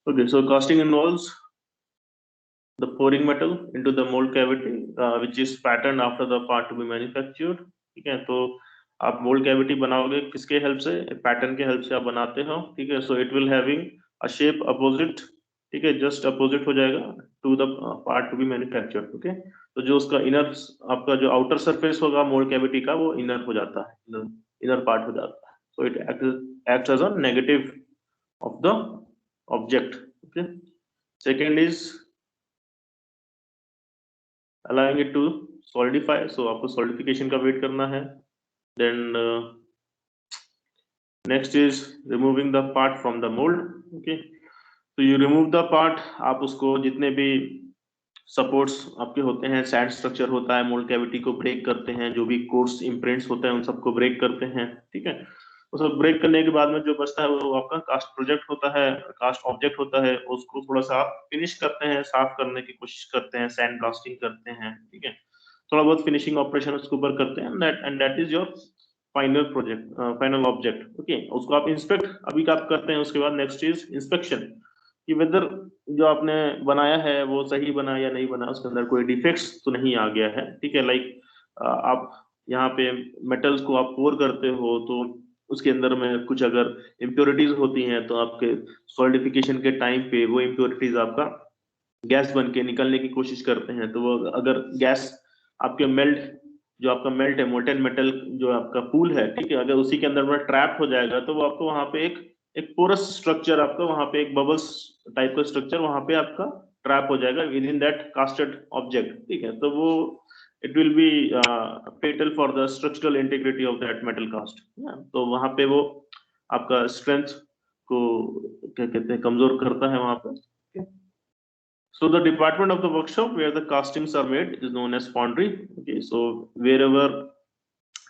Okay, so casting involves the pouring metal into the mold cavity, which is patterned after the part to be manufactured. ठीक है, तो आप mould cavity बनाओगे किसके help से? Pattern के हेल्प से आप बनाते हो। ठीक है, so it will having a shape opposite, ठीक है, जस्ट अपोजिट हो जाएगा to the part to be manufactured. Okay, तो जो उसका इनर, आपका जो आउटर सरफेस होगा मोल्ड कैविटी का, वो इनर हो जाता है, इनर पार्ट हो जाता है। So it acts as a negative of the object. Okay, second is allowing it to solidify, so आपको solidification का वेट करना है। then next is removing the part from the mold. okay, so you remove the part, आप उसको जितने भी supports आपके होते हैं, सैंड स्ट्रक्चर होता है, मोल्ड कैविटी को ब्रेक करते हैं, जो भी कोर्स इम्प्रिंट्स होते हैं उन सबको ब्रेक करते हैं। ठीक है, वो सब ब्रेक करने के बाद में जो बचता है वो आपका कास्ट प्रोजेक्ट होता है, कास्ट ऑब्जेक्ट होता है। उसको थोड़ा सा आप फिनिश करते हैं, साफ करने की कोशिश करते हैं, सैंड ब्लास्टिंग करते हैं। ठीक है, थोड़ा बहुत फिनिशिंग ऑपरेशन उसके ऊपर करते हैं, and that is your final project, final object. Okay, उसको आप इंस्पेक्ट अभी आप करते हैं। उसके बाद नेक्स्ट इज इंस्पेक्शन, कि वेदर जो आपने बनाया है वो सही बना या नहीं बना, उसके अंदर कोई डिफेक्ट्स तो नहीं आ गया है। ठीक है, लाइक आप यहाँ पे मेटल्स को आप पोर करते हो तो उसके अंदर में कुछ अगर इम्प्योरिटीज होती हैं तो आपके सॉलिडिफिकेशन के टाइम पे वो इम्प्योरिटीज आपका गैस बन के निकलने की कोशिश करते हैं। तो वो अगर गैस आपके मेल्ट, जो आपका मेल्ट है मोल्टेन मेटल जो आपका पूल है, ठीक है, अगर उसी के अंदर में ट्रैप हो जाएगा तो वो आपको वहां पे एक पोरस स्ट्रक्चर, आपका वहां पे एक बबल्स टाइप का स्ट्रक्चर वहां पे आपका ट्रैप हो जाएगा within that casted object. ठीक है, तो वो it will be fatal for the structural integrity of that metal cast. तो वहां पे वो आपका स्ट्रेंथ को क्या कहते हैं, कमजोर करता है वहां पे। So the department of the workshop where the castings are made is known as foundry. Okay, so wherever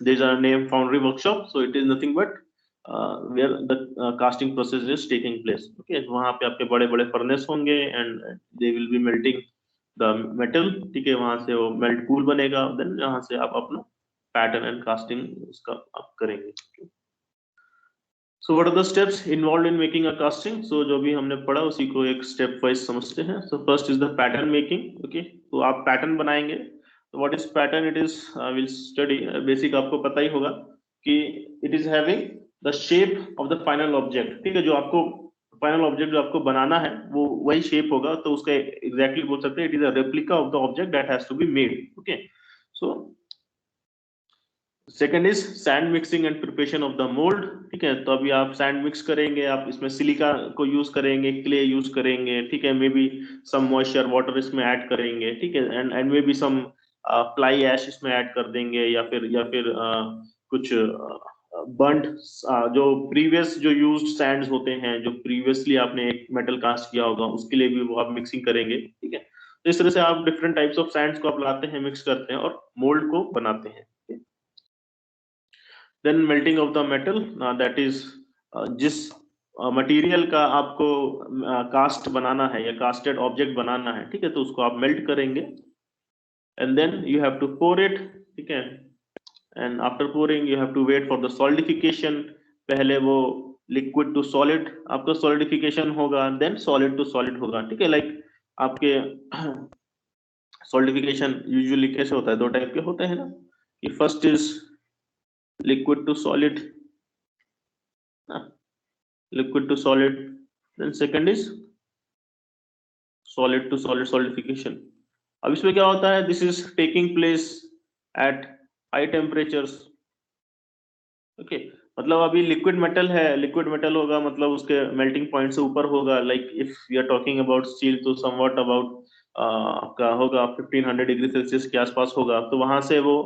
there's a name foundry workshop, so it is nothing but where the casting process is taking place. Okay, वहाँ पे आपके बड़े-बड़े furnace होंगे and they will be melting the metal. ठीक है, वहाँ से वो melt pool बनेगा, then जहाँ से आप अपना pattern and casting उसका आप करेंगे। okay. So what are the steps involved in making a casting? So जो भी हमने पढ़ा उसी को एक step wise समझते हैं। So first is the pattern making. Okay, तो आप pattern बनाएंगे। So what is pattern? It is we'll study basic, आपको पता ही होगा कि it is having the shape of the final object. ठीक है, जो आपको फाइनल ऑब्जेक्ट जो आपको बनाना है वो वही शेप होगा, तो उसका एग्जैक्टली बोल सकते हैं it is a replica of the object that has to be made. Okay, so second is sand mixing and preparation of the mould. ठीक है, तो अभी आप सैंड मिक्स करेंगे, आप इसमें सिलिका को यूज करेंगे, क्ले यूज करेंगे। ठीक है, maybe some moisture water इसमें ऐड करेंगे। ठीक है, and maybe some fly ash इसमें ऐड कर देंगे, या फिर कुछ बर्न्ड जो प्रीवियस जो यूज्ड सैंड्स होते हैं, जो प्रीवियसली आपने एक मेटल कास्ट किया होगा उसके लिए भी वो आप मिक्सिंग करेंगे। ठीक है, तो इस तरह से आप डिफरेंट टाइप्स ऑफ सैंड्स को आप लाते हैं, मिक्स करते हैं और मोल्ड को बनाते हैं। Then melting of the metal, that is जिस मटेरियल का आपको कास्ट बनाना है या कास्टेड ऑब्जेक्ट बनाना है, ठीक है, तो उसको आप मेल्ट करेंगे and then you have to pour it. ठीक है, and after pouring you have to wait for the solidification. पहले वो लिक्विड टू सॉलिड आपका सॉलिडिफिकेशन होगा, देन सॉलिड टू सॉलिड होगा। ठीक है, लाइक आपके सॉलिडिफिकेशन यूजुअली कैसे होता है, दो टाइप के होते हैं ना, कि first is liquid to solid, liquid to solid, then second is solid to solid solidification. अब इसमें क्या होता है, this is taking place at high temperatures. okay, मतलब अभी लिक्विड मेटल है, लिक्विड मेटल होगा मतलब उसके मेल्टिंग पॉइंट से ऊपर होगा। Like if we are talking about steel तो समवॉट अबाउट आपका होगा 1500 डिग्री सेल्सियस के आसपास होगा, तो वहां से वो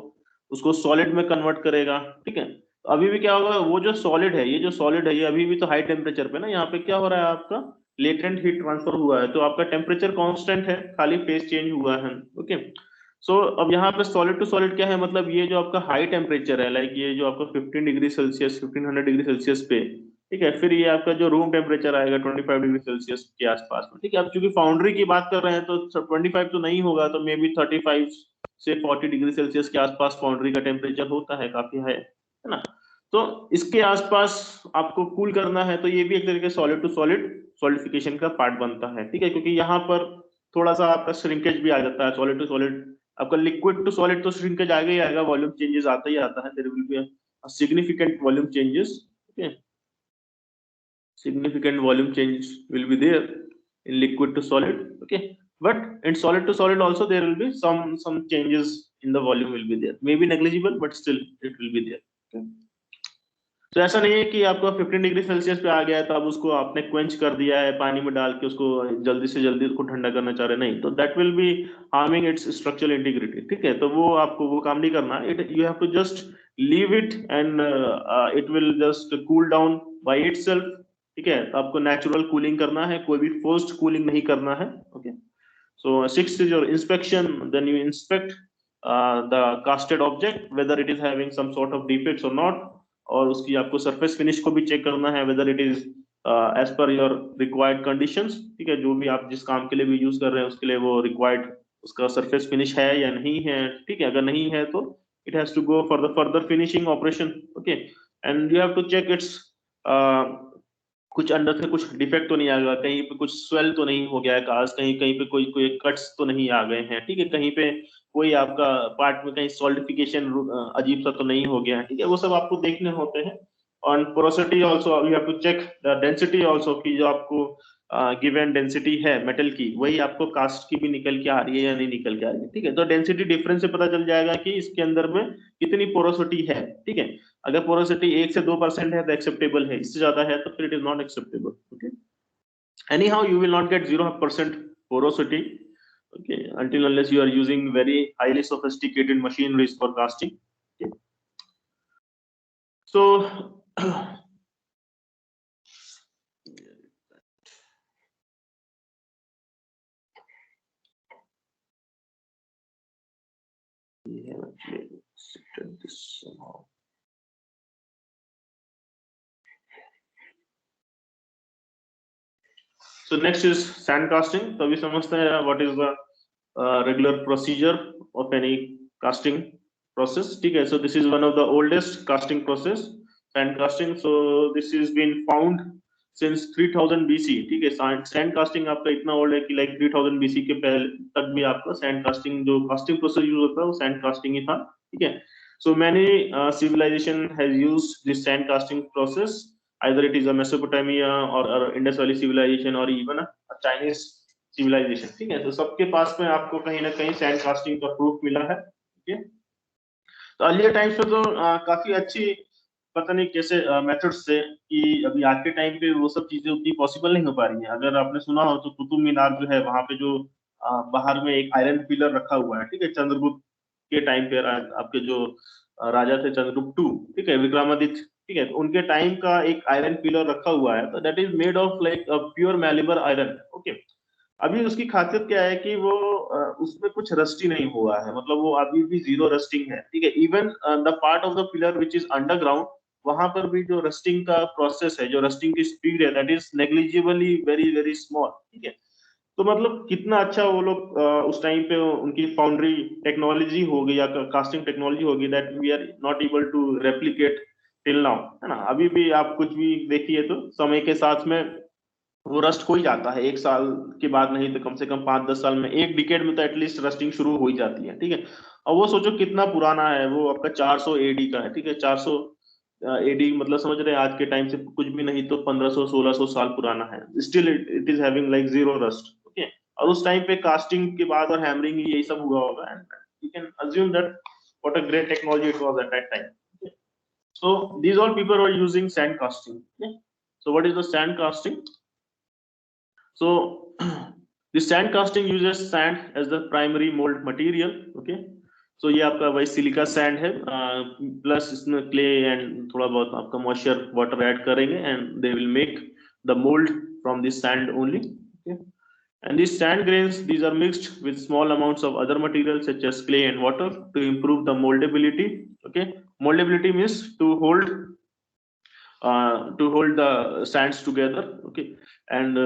उसको सॉलिड में कन्वर्ट करेगा। ठीक है, तो अभी भी क्या होगा, वो जो सॉलिड है, ये जो सॉलिड है ये अभी भी तो हाई टेम्परेचर पे ना, यहाँ पे क्या हो रहा है, आपका लेटेंट हीट ट्रांसफर हुआ है, तो आपका टेम्परेचर कांस्टेंट है, खाली फेज चेंज हुआ है। ओके, सो अब यहाँ पे सॉलिड टू सॉलिड क्या है, मतलब ये जो आपका हाई टेम्परेचर है, लाइक ये जो आपका 15 डिग्री सेल्सियस 1500 डिग्री सेल्सियस पे, ठीक है, फिर ये आपका जो रूम टेम्परेचर आएगा 25 डिग्री सेल्सियस के आसपास में। ठीक है, अब चूंकि फाउंड्री की बात कर रहे हैं तो 25 तो नहीं होगा, तो मे बी 35 से 40 डिग्री सेल्सियस के आसपास फाउंड्री का टेम्परेचर होता है, काफी है ना। तो इसके आसपास आपको कूल करना है, तो ये भी एक तरीके सॉलिड टू सॉलिड सॉलिडिफिकेशन का पार्ट बनता है, ठीक है, क्योंकि यहाँ पर थोड़ा सा आपका श्रिंकेज भी आ जाता है, सॉलिड टू सॉलिड, आपका लिक्विड टू सॉलिड तो श्रिंकेज आगे ही आएगा, वॉल्यूम चेंजेस आता ही आता है, there will be a significant volume changes, okay, significant volume change will be there in liquid to solid, okay, but in solid to solid also there will be some changes in the volume will be there, maybe negligible but still it will be there, okay? तो ऐसा नहीं है कि आपका 15 degree Celsius पे आ गया है तो अब उसको आपने क्वेंच कर दिया है पानी में डाल के, उसको जल्दी से जल्दी उसको ठंडा करना चाह रहे हैं, नहीं, तो that will be harming its structural integrity, ठीक है, तो वो आपको वो काम नहीं करना, it you have to just leave it and it will just cool down by itself, ठीक है, तो आपको नेचुरल कूलिंग करना है, कोई भी फोर्स्ड कूलिंग नहीं करना है, okay. So sixth is your inspection. Then you inspect the casted object whether it is having some sort of defects or not, और उसकी आपको surface finish को भी check करना है whether it is as per your required conditions, ठीक है, जो भी आप जिस काम के लिए भी use कर रहे हैं उसके लिए वो required उसका surface finish है या नहीं है, ठीक है, अगर नहीं है तो it has to go for the further finishing operation, okay, and you have to check its कुछ अंदर से कुछ डिफेक्ट तो नहीं आ गया, कहीं पे कुछ स्वेल तो नहीं हो गया है कास्ट, कहीं कहीं पे कोई कोई कट्स तो नहीं आ गए हैं, ठीक है, कहीं पे कोई आपका पार्ट में कहीं सॉलिडिफिकेशन अजीब सा तो नहीं हो गया है, ठीक है, वो सब आपको देखने होते हैं। On porosity also you have to check the density also, कि जो आपको गिवन डेंसिटी है मेटल की वही आपको कास्ट की भी निकल के आ रही है या नहीं निकल के आ रही है, ठीक है, तो डेंसिटी डिफरेंस से पता चल जाएगा कि इसके अंदर में कितनी पोरोसिटी है, ठीक है, अगर पोरोसिटी 1 से 2% है तो एक्सेप्टेबल है, इससे ज्यादा है तो फिर it is not acceptable, okay. Anyhow you will not get 0% porosity, okay, until unless you are using very highly sophisticated machineries for casting, okay. So we have actually shifted this somehow. So next is sand casting. तो अभी समझते हैं what is the regular procedure of any casting process, ठीक है, so this is one of the oldest casting process, sand casting, so this has been found since 3000 BC, ठीक है, sand casting आपका इतना ओल्ड है कि like 3000 BC के पहले तक भी आपका sand casting जो casting process यूज होता है वो sand casting ही था, ठीक है, so many civilization has used this sand casting process, either it is a Mesopotamia or Indus Valley civilization or even a Chinese civilization, ठीक है, तो सबके पास में आपको कहीं ना कहीं सैंड कास्टिंग का प्रूफ मिला है, ठीक है, तो अर्लियर टाइम्स पे तो काफी अच्छी पता नहीं कैसे मेथड्स थे कि अभी आज के टाइम पे वो सब चीजें उतनी पॉसिबल नहीं हो पा रही हैं, अगर आपने सुना हो तो कुतुब मीनार जो है वहां पे जो बाहर में एक आयरन पिलर रखा हुआ है, ठीक है, चंद्रगुप्त के टाइम पे आपके जो राजा थे चंद्रगुप्त टू, ठीक है, विक्रमादित्य, ठीक है, तो उनके टाइम का एक आयरन पिलर रखा हुआ है, तो that is made of like pure malleable iron, okay. अभी उसकी खासियत क्या है कि वो उसमें कुछ रस्टी नहीं हुआ है, मतलब वो अभी भी जीरो रस्टिंग है, ठीक है, even the part of the pillar which is underground वहां पर भी जो रस्टिंग का प्रोसेस है, जो रस्टिंग की स्पीड है, that is negligibly very very small, ठीक है, तो मतलब कितना अच्छा वो लोग उस टाइम पे उनकी फाउंड्री टेक्नोलॉजी होगी या कास्टिंग टेक्नोलॉजी होगी, that we are not able to replicate till now, है ना, अभी भी आप कुछ भी देखिए तो समय के साथ में वो रस्ट हो ही जाता है, 1 साल के बाद नहीं तो कम से कम 5-10 साल में, एक डिकेड में तो एटलीस्ट रस्टिंग शुरू हो ही जाती है, ठीक है, और वो सोचो कितना पुराना है, वो आपका 400 एडी का है, ठीक है, 400 एडी मतलब समझ रहे हैं आज के टाइम से कुछ भी नहीं तो 1500-1600 साल पुराना है, still it is having like zero rust, okay, और उस टाइम पे कास्टिंग के बाद और हैमरिंग यही सब हुआ होगा, and you can assume that what a great technology it was at that time, so these all people were using sand casting, okay, so what is the sand casting? So the sand casting uses sand as the primary mold material, okay, so ये आपका वही silica sand है, plus इसमें clay and थोड़ा बहुत आपका moisture water add करेंगे and they will make the mould from this sand only, okay, and these sand grains, these are mixed with small amounts of other materials such as clay and water to improve the moldability, okay, moldability means to hold the sands together, okay, and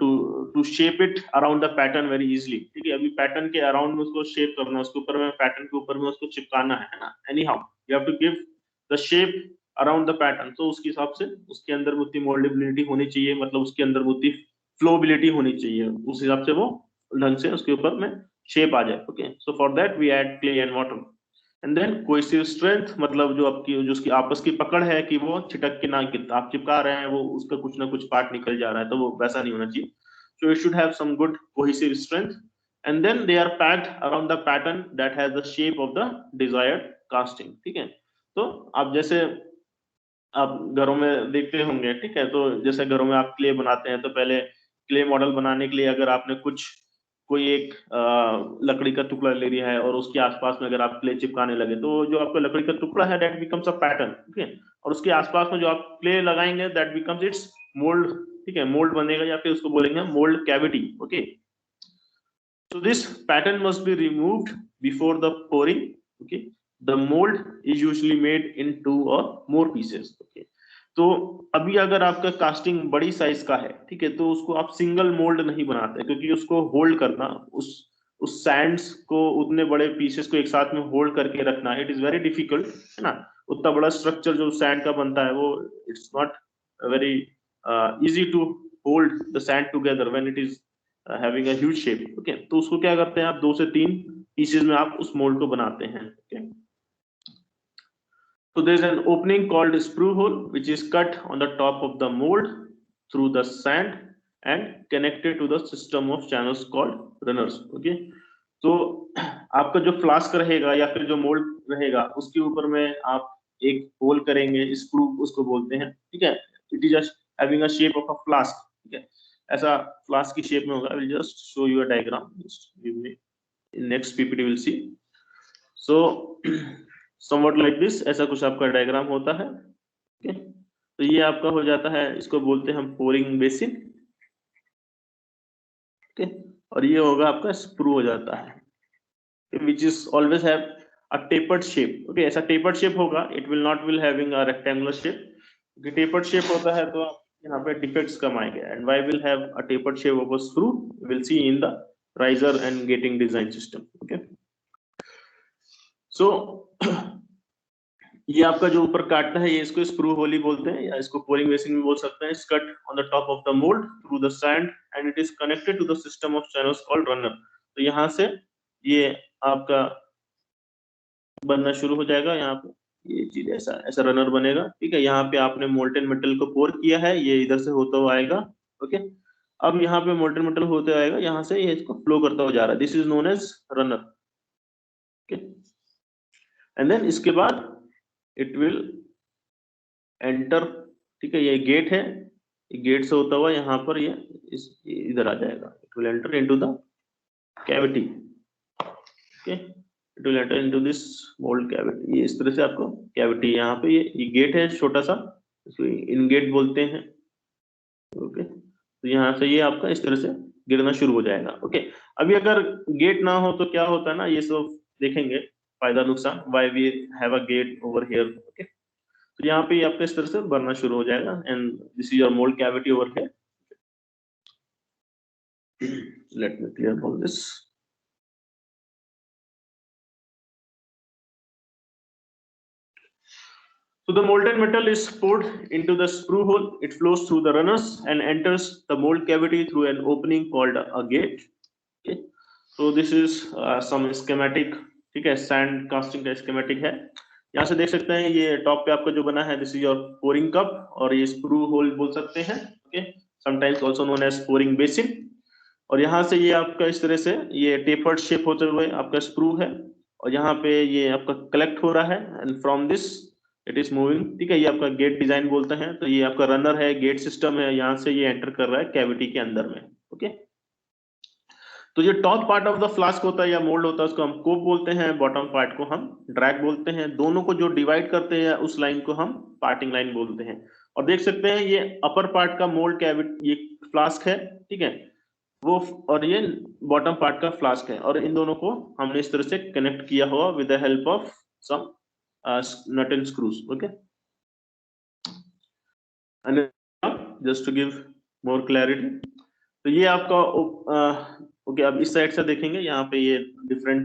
to shape it around the pattern very easily, ठीक है, अभी pattern के around में उसको shape करना, उसके ऊपर में पैटर्न के ऊपर में उसको चिपकाना है ना, anyhow you have to give the shape around the pattern, तो उसके हिसाब से उसके अंदर उतनी मोल्डेबिलिटी होनी चाहिए, मतलब उसके अंदर उतनी फ्लोबिलिटी होनी चाहिए, उस हिसाब से वो ढंग से उसके ऊपर में शेप आ जाए। Okay, so for that we add clay and water. And then cohesive strength, मतलब जो आपकी जो उसकी आपस की पकड़ है कि वो छिटक के ना गिर, आप चिपका रहे हैं वो उसका कुछ ना कुछ पार्ट निकल जा रहा है, तो वो वैसा नहीं होना चाहिए। So it should have some good cohesive strength. And then they are packed around the pattern that has the shape of the desired casting. ठीक है, तो आप जैसे आप घरों में देखते होंगे, ठीक है, तो जैसे घरों में आप क्ले बनाते हैं तो पहले क्ले मॉडल बनाने के लिए अगर आपने कुछ कोई एक लकड़ी का टुकड़ा ले लिया है और उसके आसपास में अगर आप क्ले चिपकाने लगे तो जो आपका लकड़ी का टुकड़ा है दैट बिकम्स अ पैटर्न। ठीक है, और उसके आसपास में जो आप क्ले लगाएंगे दैट बिकम्स इट्स मोल्ड। ठीक है, मोल्ड बनेगा या फिर उसको बोलेंगे mould cavity. Okay, so this pattern must be removed before the pouring. Okay, the mold is usually made in 2 or more pieces. Okay, तो अभी अगर आपका कास्टिंग बड़ी साइज का है, ठीक है, तो उसको आप सिंगल मोल्ड नहीं बनाते क्योंकि उसको होल्ड करना, उस सैंड्स को उतने बड़े पीसेस को एक साथ में होल्ड करके रखना, इट इज वेरी डिफिकल्ट, है ना। उतना बड़ा स्ट्रक्चर जो सैंड का बनता है वो it's not very easy to hold the sand together when it is having a huge shape. Okay, तो उसको क्या करते हैं आप 2 से 3 पीसेस में आप उस मोल्ड को बनाते हैं। Okay, so there is an opening called sprue hole which is cut on the top of the mold through the sand and connected to the system of channels called runners. Okay, तो आपका जो flask रहेगा या फिर जो mould रहेगा उसके ऊपर में आप एक होल करेंगे, स्क्रू उसको बोलते हैं। ठीक है, it is having a shape of a flask. ठीक है, ऐसा फ्लास्क की शेप में होगा। I will just show you a diagram, just give me, in next PPT will see. So somewhat like this, ऐसा कुछ आपका डायग्राम होता है। ओके, तो ये आपका हो जाता है, इसको बोलते हैं हम पोरिंग बेसिन। ओके, और ये होगा आपका स्प्रू हो जाता है, which is always have a tapered shape. Okay, ऐसा tapered shape होगा, it will not will having a rectangular shape. क्योंकि tapered shape होता है तो यहाँ पे defects कम आएंगे। And why will have a tapered shape of a screw? We'll see in the riser and gating design system. Okay, so ये आपका जो ऊपर काटता है ये इसको स्क्रू होली बोलते हैं या इसको पोरिंग बेसिन भी बोल सकते हैं। Cut on the top of the mould through the sand and it is connected to the system of channels called runner. तो यहाँ से ये आपका बनना शुरू हो जाएगा। यहाँ पे ये चीज ऐसा ऐसा रनर बनेगा। ठीक है, यहाँ पे आपने मोल्टेन मेटल को पोर किया है, ये इधर से होता हुआ आएगा। ओके, अब यहाँ पे मोल्टेन मेटल होते आएगा, यहाँ से ये इसको फ्लो करता हुआ जा रहा है। This is known as runner. Okay, and then इसके बाद इट विल एंटर। ठीक है, ये गेट है, गेट से होता हुआ यहाँ पर ये इधर आ जाएगा। It will enter into the cavity. Okay, it will enter into this mould cavity. ये इस तरह से आपको कैविटी, यहाँ पे ये गेट है छोटा सा, इसको इन गेट बोलते हैं। ओके, तो यहाँ से ये आपका इस तरह से गिरना शुरू हो जाएगा। ओके, अभी अगर गेट ना हो तो क्या होता है ना, ये सब देखेंगे फायदा नुकसान, why we have a gate over here. Okay, तो यहाँ पे आपका इस तरह से बनना शुरू हो जाएगा and this is your mould cavity over here. Let me clear all this. So the molten metal is poured into the sprue hole. It flows through the runners and enters the mold cavity through an opening called a gate. Okay, so this is some schematic. ठीक है, sand casting का schematic है। यहाँ से देख सकते हैं ये टॉप पे आपका जो बना है, this is your pouring cup और ये स्प्रू होल बोल सकते हैं। Okay, sometimes also known as pouring basin. और यहाँ से ये आपका इस तरह से ये टेपर्ड शेप होते हुए आपका स्प्रू है और यहाँ पे ये आपका कलेक्ट हो रहा है and from this it is moving. ठीक है, ये आपका गेट डिजाइन बोलते हैं। तो ये आपका रनर है, गेट सिस्टम है, यहाँ से ये एंटर कर रहा है कैविटी के अंदर में। ओके, तो ये top part of the flask होता है या मोल्ड होता है उसको हम कोप बोलते हैं, बॉटम पार्ट को हम ड्रैग बोलते हैं। दोनों को जो डिवाइड करते हैं उस लाइन को हम पार्टिंग लाइन बोलते हैं। और देख सकते हैं ये अपर पार्ट का मोल्ड कैविटी, ये फ्लास्क है। ठीक है, वो और ये बॉटम पार्ट का फ्लास्क है और इन दोनों को हमने इस तरह से कनेक्ट किया हुआ with the help of some nut and screws. Okay, and just to give more clarity, तो ये आपका ओके, अब इस साइड से देखेंगे यहाँ पे ये डिफरेंट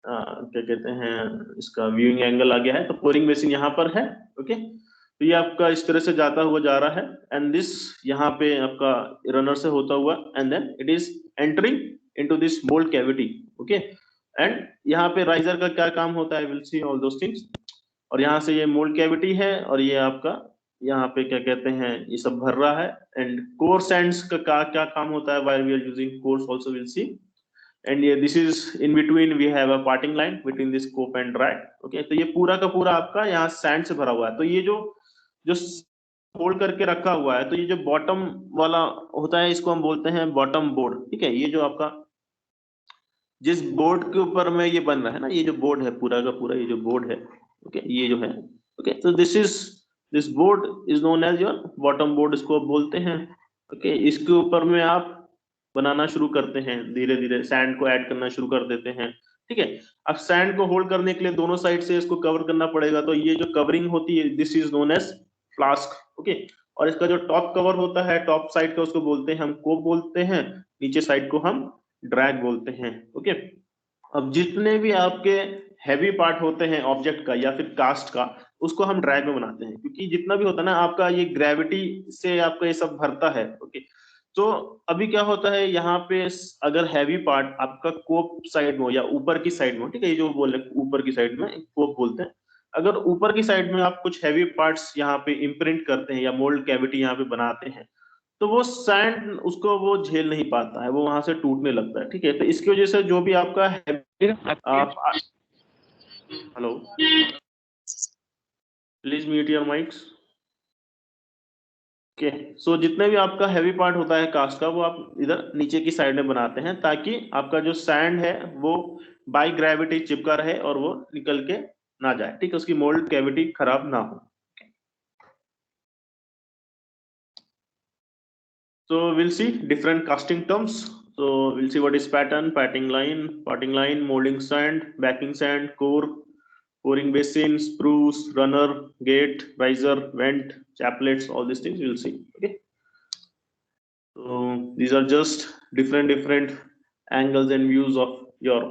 क्या कहते हैं इसका व्यूइंग एंगल आ गया है। तो पोरिंग बेसिन यहाँ पर है। ओके, तो ये आपका इस तरह से जाता हुआ जा रहा है एंड दिस यहाँ पे आपका रनर से होता हुआ and then it is entering into this mould cavity, okay. And यहाँ पे राइजर का क्या काम होता है, will see all those things. और यहाँ से ये मोल्ड कैविटी है और ये आपका यहाँ पे क्या कहते हैं ये सब भर रहा है। एंड कोर सैंड्स का क्या काम होता है, while we are using cores also will see. And ये this is in between we have a parting line between this cope and drag, okay. तो ये पूरा का पूरा आपका यहाँ सैंड से भरा हुआ है। तो ये जो जो होल्ड करके रखा हुआ है, तो ये जो बॉटम वाला होता है इसको हम बोलते हैं बॉटम बोर्ड, ठीक है। ये जो आपका जिस बोर्ड के ऊपर में ये बन रहा है ना, ये जो बोर्ड है पूरा का पूरा, ये जो बोर्ड है, ओके, ये जो है, ओके। तो this board is known as your bottom board, इसको आप बोलते हैं, ओके। इसके ऊपर में आप बनाना शुरू करते हैं, धीरे धीरे सैंड को ऐड करना शुरू कर देते हैं, ठीक है। अब सैंड को होल्ड करने के लिए दोनों साइड से इसको कवर करना पड़ेगा, तो ये जो कवरिंग होती है this is known as flask, okay. और इसका जो टॉप कवर होता है टॉप साइड का, उसको बोलते हैं हम कोप बोलते हैं, नीचे साइड को हम ड्रैग बोलते हैं, ओके। अब जितने भी आपके हैवी पार्ट होते हैं ऑब्जेक्ट का या फिर कास्ट का, उसको हम ड्रैग में बनाते हैं, क्योंकि जितना भी होता है ना आपका ये ग्रेविटी से आपका ये सब भरता है, ओके। तो अभी क्या होता है यहाँ पे, अगर हैवी पार्ट आपका कोप साइड में हो या ऊपर की साइड में हो, ठीक है, ये जो बोल रहे ऊपर की साइड में कोप बोलते हैं, अगर ऊपर की साइड में आप कुछ हैवी पार्ट्स यहाँ पे इम्प्रिंट करते हैं या मोल्ड कैविटी यहाँ पे बनाते हैं, तो वो सैंड उसको वो झेल नहीं पाता है, वो वहां से टूटने लगता है, ठीक है। तो इसकी वजह से जो भी आपका आप hello, please mute your mics, okay. So जितने भी आपका हैवी पार्ट होता है कास्ट का, वो आप इधर नीचे की साइड में बनाते हैं, ताकि आपका जो सैंड है वो बाय ग्रेविटी चिपका रहे और वो निकल के ना जाए, ठीक है, उसकी मोल्ड कैविटी खराब ना हो। So we'll see different casting terms. So we'll see what is pattern, parting line, molding sand, backing sand, core, pouring basin, spruce, runner, gate, riser, vent, chaplets, all these things we'll see. Okay. So these are just different angles and views of your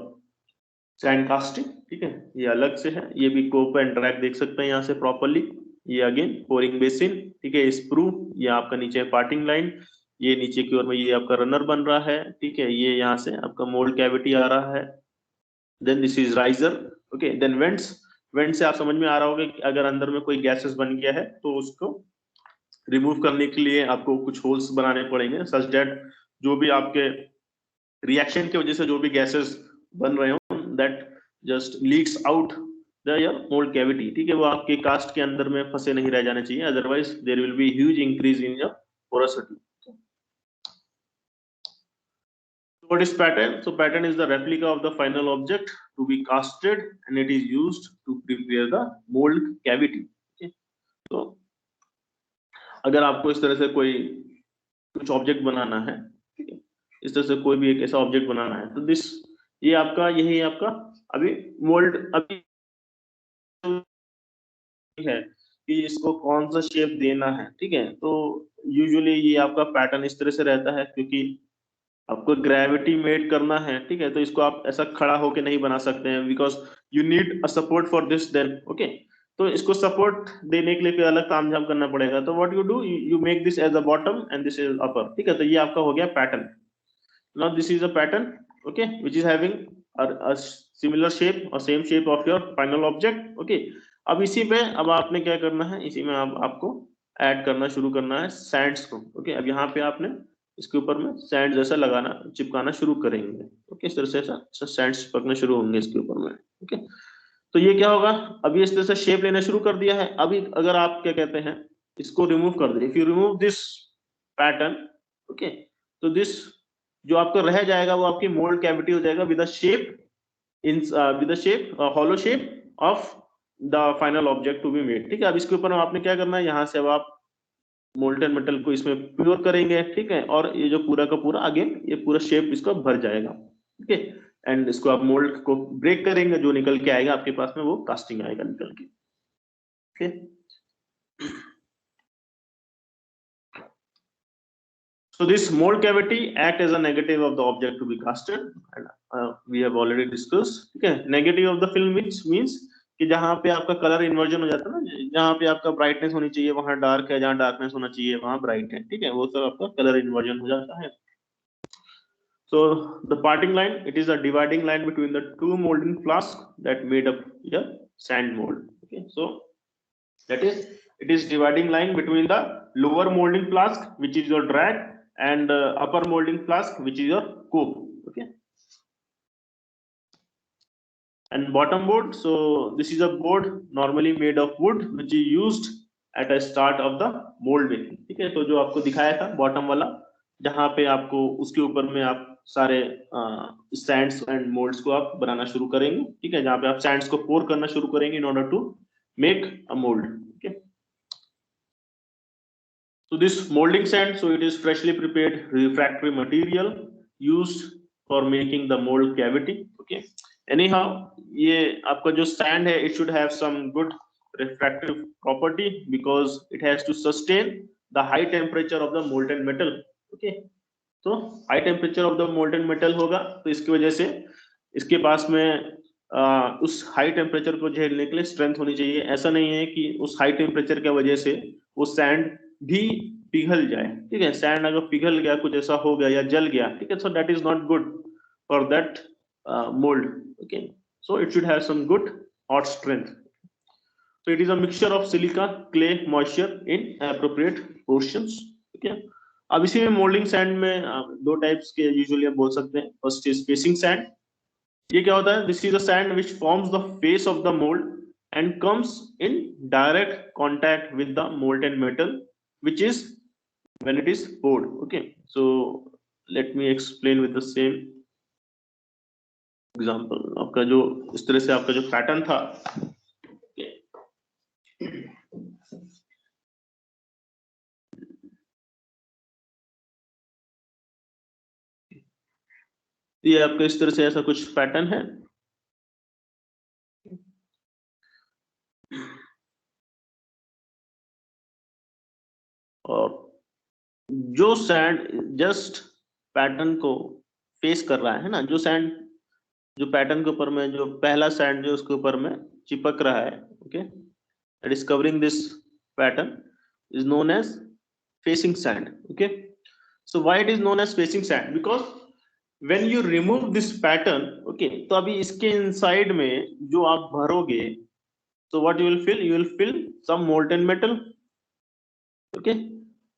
sand casting. ठीक है, ये अलग से है, ये भी कोप and drag देख सकते हैं यहाँ से प्रॉपरली। ये अगेन पोरिंग बेसिन, ठीक है, स्प्रू, ये आपका नीचे पार्टिंग लाइन, ये नीचे की ओर में ये आपका रनर बन रहा है, ठीक है, ये यहाँ से आपका मोल्ड कैविटी आ रहा है। Then this is riser, okay. Then vents, vent से आप समझ में आ रहा होगा कि अगर अंदर में कोई गैसेस बन गया है तो उसको रिमूव करने के लिए आपको कुछ होल्स बनाने पड़ेंगे, सच दैट जो भी आपके रिएक्शन की वजह से जो भी गैसेस बन रहे हो that just leaks out the your mould cavity, ठीक है, वो आपके कास्ट के अंदर में फंसे नहीं रह जाने चाहिए, otherwise there will be huge increase in your porosity. What is pattern? So pattern is the replica of the final object to be casted and it is used to prepare the mold cavity. Okay? तो अगर आपको इस तरह से कोई कुछ object बनाना है, ठीक है, इस तरह से कोई भी एक ऐसा ऑब्जेक्ट बनाना है, तो दिस ये आपका यही आपका अभी मोल्ड अभी है कि इसको कौन सा शेप देना है, ठीक है। तो यूजुअली ये आपका पैटर्न इस तरह से रहता है, क्योंकि आपको ग्रेविटी मेड करना है, ठीक है, तो इसको आप ऐसा खड़ा होके नहीं बना सकते हैं, because you need a support for this then, okay. तो इसको सपोर्ट देने के लिए फिर अलग तामझाम करना पड़ेगा, तो what you do, you make this as a bottom and this is upper, ठीक है। तो ये आपका हो गया pattern. Now this is a pattern, okay, which is having a similar shape or same shape of your final object, okay। अब इसी पे अब आपने क्या करना है, इसी में आपको ऐड करना शुरू करना है सैंड्स को, ओके। अब यहाँ पे आपने इसके ऊपर में सैंड जैसा लगाना चिपकाना शुरू करेंगे, ओके। इस तरह से ऐसा सैंड्स चिपकने शुरू होंगे इसके ऊपर में, ओके। तो ये क्या होगा, अभी इस तरह से शेप लेना शुरू कर दिया है। अभी अगर आप क्या कहते हैं इसको रिमूव कर दे, if you remove this pattern, okay, तो दिस जो आपका रह जाएगा वो आपकी मोल्ड कैविटी हो जाएगा with shape in with shape hollow shape of the final object to be made, ठीक है। अब इसके ऊपर आपने क्या करना है, यहाँ से अब आप मोल्टन मेटल को इसमें प्योर करेंगे, ठीक है, और ये जो पूरा का पूरा अगेन ये पूरा शेप इसका भर जाएगा, ठीक है। एंड इसको आप मोल्ड को ब्रेक करेंगे, जो निकल के आएगा आपके पास में वो कास्टिंग आएगा निकल के, ठीक है। So this mold cavity act as a negative of the object to be casted, and we have already discussed. Okay, negative of the film means कि जहाँ पे आपका कलर इन्वर्जन हो जाता है ना, जहाँ पे आपका ब्राइटनेस होनी चाहिए वहां डार्क है, जहाँ डार्कनेस होना चाहिए वहां ब्राइट है, ठीक है, वो सब आपका कलर इन्वर्जन हो जाता है। So the parting line, it is a dividing line between the two molding flasks that made up your sand mold. Okay, so that is, it is dividing line between the lower molding flask, which is your drag, and upper molding flask, which is your cope. Okay, and bottom board. So this is a board normally made of wood, which is used at a start of the mold making. ठीक है, तो जो आपको दिखाया था bottom वाला, जहाँ पे आपको उसके ऊपर में आप सारे सैंड्स एंड मोल्ड्स को आप बनाना शुरू करेंगे, ठीक है, जहाँ पे आप सैंड्स को पोर करना शुरू करेंगे in order to make a mould. Okay, so this molding sand, so it is freshly prepared refractory material used for making the mold cavity. Okay, anyhow, ये आपका जो sand है, it should have some good refractive property because it has to sustain the high temperature of the molten metal. Okay, तो high temperature of the molten metal होगा, तो इसकी वजह से इसके पास में उस हाई टेम्परेचर को झेलने के लिए स्ट्रेंथ होनी चाहिए। ऐसा नहीं है कि उस हाई टेम्परेचर की वजह से वो सैंड भी पिघल जाए, ठीक है, सैंड अगर पिघल गया, कुछ ऐसा हो गया या जल गया, ठीक है, so that is not good for that mould. Okay, so it should have some good hot strength. So it is a mixture of silica, clay, moisture in appropriate portions. Okay. अब इसी में मोल्डिंग सैंड में दो types के usually आप बोल सकते हैं। First is facing sand. ये क्या होता है? This is a sand which forms the face of the mould and comes in direct contact with the molten metal which is when it is poured. Okay, so let me explain with the same example. आपका जो इस तरह से आपका जो pattern था, ये आपका इस तरह से ऐसा कुछ पैटर्न है। और जो सैंड जस्ट पैटर्न को फेस कर रहा है ना, जो सैंड जो पैटर्न के ऊपर में, जो पहला सैंड जो उसके ऊपर में चिपक रहा है, okay, that is covering this pattern is known as facing sand. Okay, so why it is known as facing sand? Because when you remove this pattern, okay, तो अभी इसके इनसाइड में जो आप भरोगे, so what you will fill some molten metal. Okay,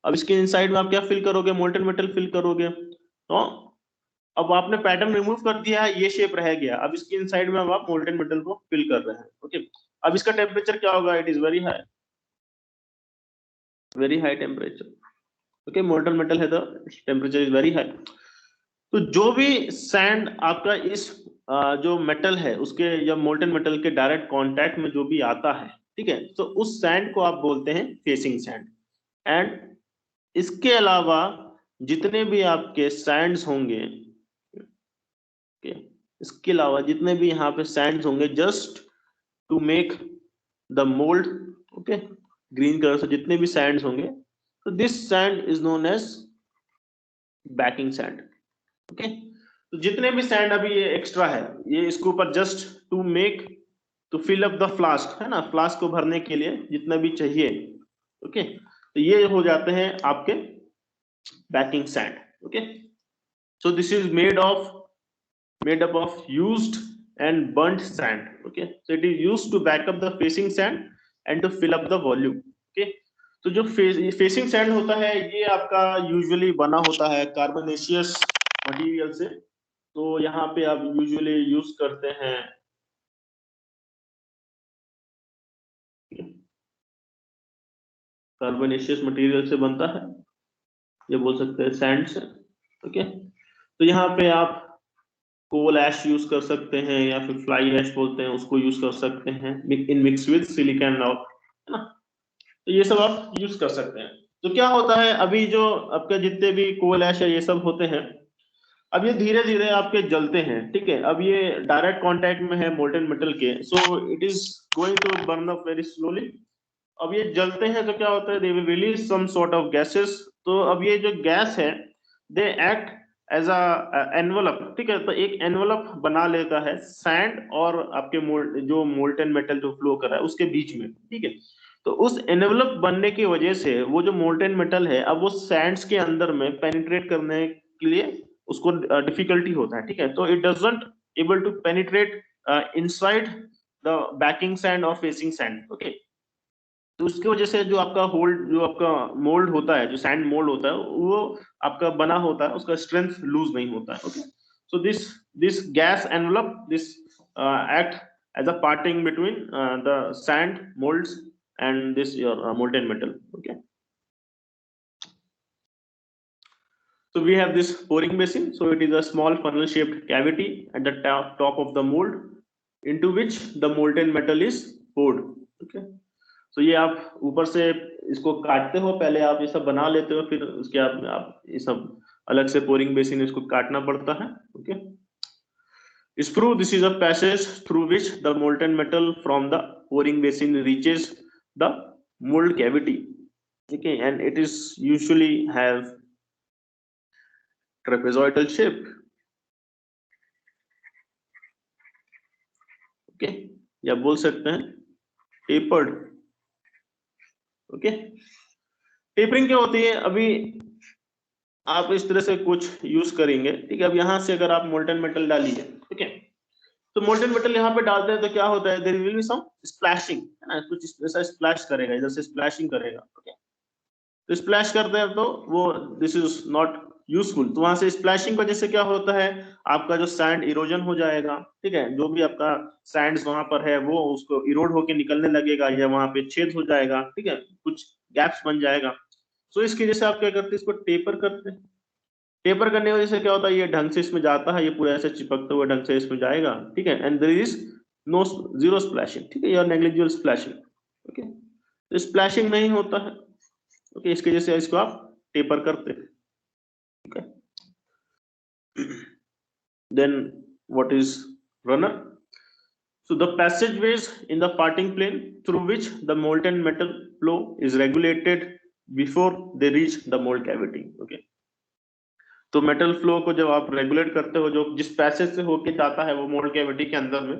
अब इसके inside में आप क्या फिल करोगे? मोल्टन मेटल फिल करोगे। तो अब आपने पैटर्न रिमूव कर दिया है, ये शेप रह गया, अब इसके इनसाइड में अब आप मोल्टन मेटल को फिल कर रहे हैं। ओके, अब इसका टेम्परेचर क्या होगा? It is very high temperature. Okay, molten metal है तो टेम्परेचर इज वेरी हाई। तो जो भी सैंड आपका इस जो मेटल है उसके या मोल्टन मेटल के डायरेक्ट कांटेक्ट में जो भी आता है, ठीक है, तो उस सैंड को आप बोलते हैं फेसिंग सैंड। एंड इसके अलावा जितने भी आपके सैंड्स होंगे, इसके अलावा जितने भी यहाँ पे सैंड्स होंगे just to make the mould, okay, green colour से जितने भी सैंड्स होंगे, तो this sand is known as backing sand. Okay, तो जितने भी सैंड अभी ये एक्स्ट्रा है, ये इसके ऊपर just to make to fill up the flask है ना, फ्लास्क को भरने के लिए जितना भी चाहिए, ओके, तो ये हो जाते हैं आपके banking sand. Okay, so this is made up of used and burnt sand. Okay, so it is used to back up the facing sand and to fill up the volume. Okay, तो जो facing sand होता है ये आपका usually बना होता है carbonaceous material से। तो यहाँ पे आप यूजुअली यूज करते हैं कार्बोनेशियस मटेरियल से बनता है, ये बोल सकते हैं सैंड से। ओके, तो यहाँ पे आप कोल ऐश यूज कर सकते हैं या फिर फ्लाई ऐश बोलते हैं उसको यूज कर सकते हैं in mix with silicon rock, है ना, तो ये सब आप यूज कर सकते हैं। तो क्या होता है, अभी जो आपके जितने भी कोल ऐश है ये सब होते हैं, अब ये धीरे धीरे आपके जलते हैं, ठीक है, अब ये डायरेक्ट कांटेक्ट में है मोल्टन मेटल के, so it is going to burn up very slowly. अब ये जलते हैं तो क्या होता है, they will release some sort of gases. तो अब ये जो गैस है, they act as a envelope, ठीक है। तो एक एनवलप बना लेता है सैंड और आपके जो मोल्टेन मेटल जो फ्लो कर रहा है उसके बीच में, ठीक है। तो उस एनवलप बनने की वजह से वो जो मोल्टेन मेटल है अब वो सैंड्स के अंदर में पेनिट्रेट करने के लिए उसको डिफिकल्टी होता है, ठीक है। तो it doesn't able to penetrate inside the backing sand और फेसिंग सैंड, ओके। तो उसकी वजह से जो आपका होल्ड, जो आपका मोल्ड होता है, जो सैंड मोल्ड होता है, वो आपका बना होता है, उसका स्ट्रेंथ लूज नहीं होता है, okay. So this gas envelope, this act as a parting between the sand molds and this your molten metal, okay. So we have this pouring basin. So it is a small funnel shaped cavity at the top of the mold into which the molten metal is poured, okay. तो ये आप ऊपर से इसको काटते हो, पहले आप ये सब बना लेते हो, फिर उसके आप ये सब अलग से पोरिंग बेसिन इसको काटना पड़ता है, okay. Sprue, this is a passage through which the molten metal from the pouring basin reaches the mold cavity, okay, and it is usually have trapezoidal shape, okay, या बोल सकते हैं tapered, ओके। टेपरिंग क्या होती है, अभी आप इस तरह से कुछ यूज करेंगे, ठीक है। अब यहाँ से अगर आप मोल्टन मेटल डालिए, ठीक है, तो मोल्टन मेटल यहाँ पे डालते हैं तो क्या होता है, there will be some splashing, है ना, कुछ ऐसा स्प्लैश करेगा, इधर से स्प्लैशिंग करेगा, ओके। तो स्प्लैश करते हैं तो वो दिस इज नॉट यूजफुल। तो वहां से स्प्लैशिंग की वजह से क्या होता है, आपका जो सैंड इरोजन हो जाएगा, ठीक है। जो भी आपका सैंड्स वहां पर है वो उसको इरोड होके निकलने लगेगा, या वहां पे छेद हो जाएगा, ठीक है, कुछ गैप्स बन जाएगा। सो इसकी वजह से आप क्या करते हैं, इसको टेपर करते हैं। टेपर करने की वजह से क्या होता है, ये ढंग से इसमें जाता है, ये पूरा ऐसे चिपकते हुए ढंग से इसमें जाएगा, ठीक है। And there is no zero splashing, ठीक है, या नेग्लिजिबल स्प्लैशिंग, ओके। तो स्प्लैशिंग नहीं होता है, ओके। इसकी वजह से इसको आप टेपर करते हैं, okay. Then what is runner? So the passageways in the parting plane through which the molten metal flow is regulated before they reach the mold cavity, okay. तो मेटल फ्लो को जब आप रेगुलेट करते हो, जो जिस पैसेज से होके जाता है वो मोल्ड कैविटी के अंदर में,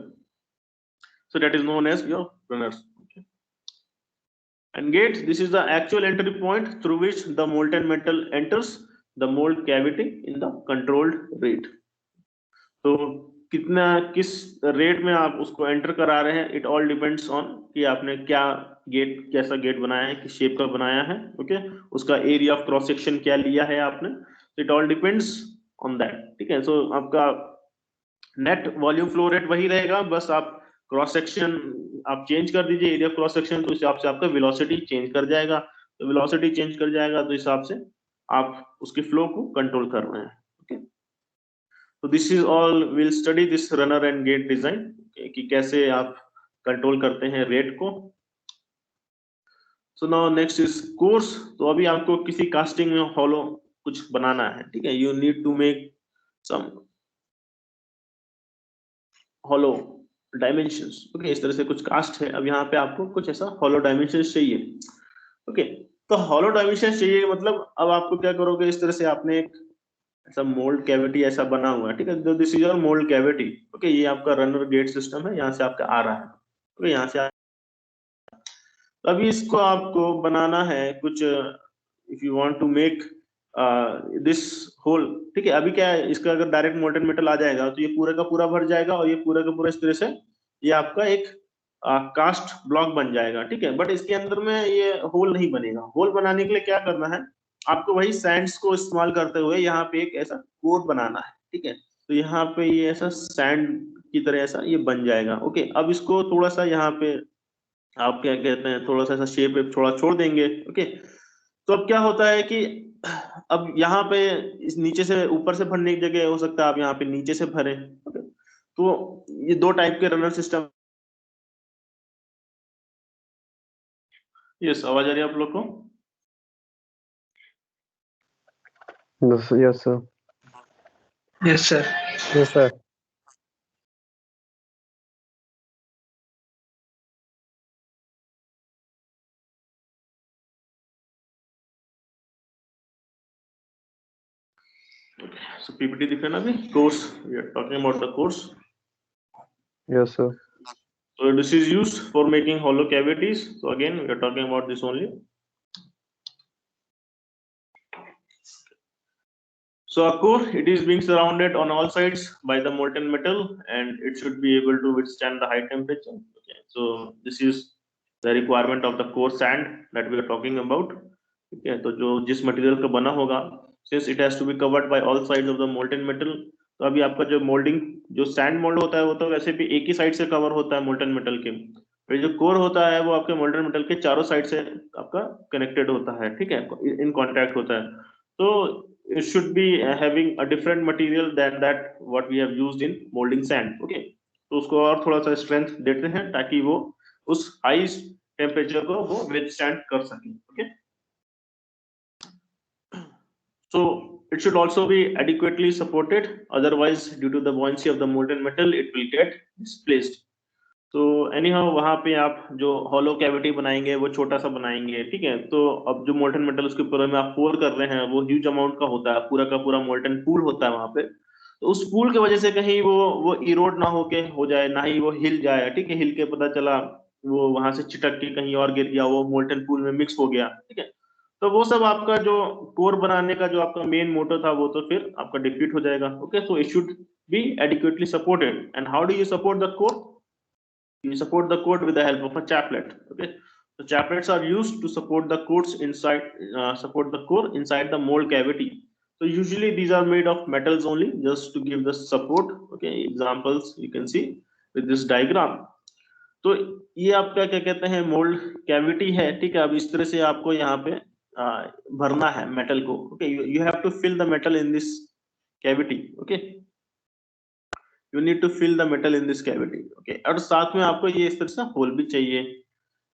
so that is known as your runners, okay. And gates, this is the actual entry point through which the molten metal enters the mold cavity in the controlled rate. तो कितना किस rate में आप उसको enter करा रहे हैं, it all depends on कि आपने क्या गेट, कैसा गेट बनाया है, किस शेप का बनाया है, ओके। उसका एरिया ऑफ क्रॉस सेक्शन क्या लिया है आपने, it all depends on that, ठीक है। सो आपका नेट वॉल्यूम फ्लो रेट वही रहेगा, बस आप क्रॉस सेक्शन आप चेंज कर दीजिए, एरिया क्रॉस सेक्शन, तो इस हिसाब से आपका वेलोसिटी चेंज कर जाएगा। तो वेलोसिटी चेंज कर जाएगा तो इस हिसाब से आप उसके फ्लो को कंट्रोल कर रहे हैं, ओके। तो this is all, will study this runner and gate design, कि कैसे आप कंट्रोल करते हैं रेट को। So now next is cores. तो अभी आपको किसी कास्टिंग में हॉलो कुछ बनाना है, ठीक है, you need to make some hollow dimensions, okay. इस तरह से कुछ कास्ट है, अब यहाँ पे आपको कुछ ऐसा हॉलो डायमेंशंस चाहिए, ओके। तो हॉलो डायमेंशंस चाहिए मतलब अब आपको क्या करोगे, इस तरह से आपने एक ऐसा मोल्ड कैविटी ऐसा बना हुआ है, ठीक है, तो this is your mould cavity, okay. ये आपका रनर गेट सिस्टम है, यहाँ से आपका आ रहा है, ओके, यहाँ से तो अभी इसको आपको बनाना है कुछ, if you want to make this hole, ठीक है। अभी क्या है, इसका अगर डायरेक्ट मोल्टन मेटल आ जाएगा तो ये पूरा का पूरा भर जाएगा, और ये पूरा का पूरा इस तरह से ये आपका एक कास्ट ब्लॉक बन जाएगा, ठीक है। बट इसके अंदर में ये होल नहीं बनेगा। होल बनाने के लिए क्या करना है, आपको वही सैंड्स को इस्तेमाल करते हुए यहाँ पे एक ऐसा कोट बनाना है, ठीक है। तो यहाँ पे ये ऐसा सैंड की तरह ऐसा ये बन जाएगा, ओके। अब इसको थोड़ा सा यहाँ पे आप क्या कहते हैं, थोड़ा सा ऐसा शेप थोड़ा छोड़ देंगे, ओके। तो अब क्या होता है कि अब यहाँ पे इस नीचे से ऊपर से भरने की जगह हो सकता है आप यहाँ पे नीचे से भरें, ओके। तो ये दो टाइप के रनर सिस्टम। यस, आवाज आ रही है आप लोग को? Yes, yes, sir. Yes, sir. Yes, sir. So PPT दिख रहा है ना अभी, course, we are talking about the course. Yes, sir. So this is used for making hollow cavities. So again, we are talking about this only. So a core, it is being surrounded on all sides by the molten metal, and it should be able to withstand the high temperature. Okay, so this is the requirement of the core sand that we are talking about. Okay, तो जो जिस material का बना होगा, since it has to be covered by all sides of the molten metal, तो अभी आपका जो मोल्डिंग, जो सैंड मोल्ड होता है वो तो वैसे भी एक ही साइड से कवर होता है मोल्टन मेटल के, फिर जो कोर होता है वो आपके मोल्टन मेटल के चारों साइड से आपका कनेक्टेड होता है, ठीक है, इन कांटेक्ट होता है. तो it should be having a different material than that what we have used in molding sand. Okay, तो उसको और थोड़ा सा स्ट्रेंथ देते हैं ताकि वो उस हाई टेम्परेचर को वो withstand कर सके. Okay, so it should also be adequately supported, otherwise due to the buoyancy of the molten metal it will get displaced. तो एनीहाउ वहां पे आप जो हॉलो कैविटी बनाएंगे वो छोटा सा बनाएंगे, ठीक है. तो अब जो मोल्टन मेटल उसके ऊपर में आप पोर कर रहे हैं वो ह्यूज अमाउंट का होता है, पूरा का पूरा मोल्टन पूल होता है वहां पे. तो उस पूल की वजह से कहीं वो इरोड ना होके हो जाए, ना ही वो हिल जाए, ठीक है. हिल के पता चला वो वहां से चिटक के कहीं और गिर गया, वो मोल्टन पूल में मिक्स हो गया, ठीक है. तो वो सब आपका जो कोर बनाने का जो आपका मेन मोटर था वो तो फिर आपका डिफीट हो जाएगा. Okay, so it should be adequately supported. And how do you support the core? You support the core with the help of a chaplet. Okay, so chaplets are used to support the cores inside, support the core inside the mold cavity. So usually these are made of metals only, just to give the support. Okay, examples you can see with this diagram. तो ये आपका क्या कहते हैं mould cavity है, ठीक है. अब इस तरह से आपको यहाँ पे भरना है मेटल को. Okay, you have to fill the metal in this cavity. Okay, you need to fill the metal in this cavity. Okay, और साथ में आपको ये इस तरह से होल भी चाहिए,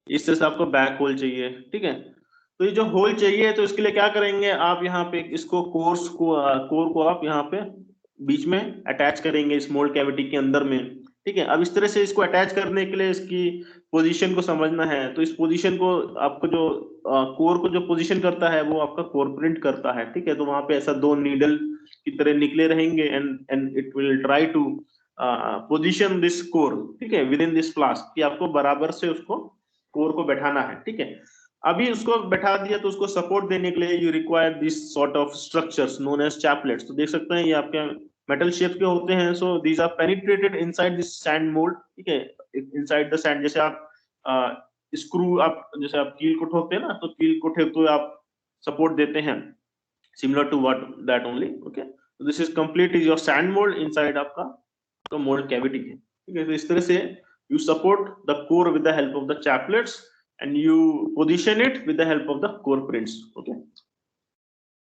इस तरह से आपको बैक होल चाहिए, ठीक है. तो ये जो होल चाहिए तो इसके लिए क्या करेंगे आप, यहाँ पे इसको कोर को आप यहाँ पे बीच में अटैच करेंगे इस मोल्ड कैविटी के अंदर में, ठीक है. अब इस तरह से इसको अटैच करने के लिए इसकी पोजीशन को समझना है. तो इस पोजीशन को आपको जो कोर को जो पोजीशन करता है वो आपका कोर प्रिंट करता है, ठीक है. तो वहां पे ऐसा दो नीडल की तरह निकले रहेंगे, and it will try to position this core, ठीक है, विद इन दिस फ्लास्क, कि आपको बराबर से उसको कोर को बैठाना है, ठीक है. अभी उसको बैठा दिया तो उसको सपोर्ट देने के लिए you require this sort of structures known as chaplets. तो देख सकते हैं ये आपके मेटल शेप के होते हैं. So these are penetrated inside this sand mould, ठीक है, इनसाइड द सैंड. जैसे आप स्क्रू, आप जैसे आप कील को ठोकते हैं ना, तो कील को ठोकते हुए आप सपोर्ट देते हैं, similar to what that only. Okay, so this is complete is your sand mold inside आपका तो mold cavity है, ठीक है. तो इस तरह से you support the core with the help of the chaplets and you position it with the help of the core prints. Okay,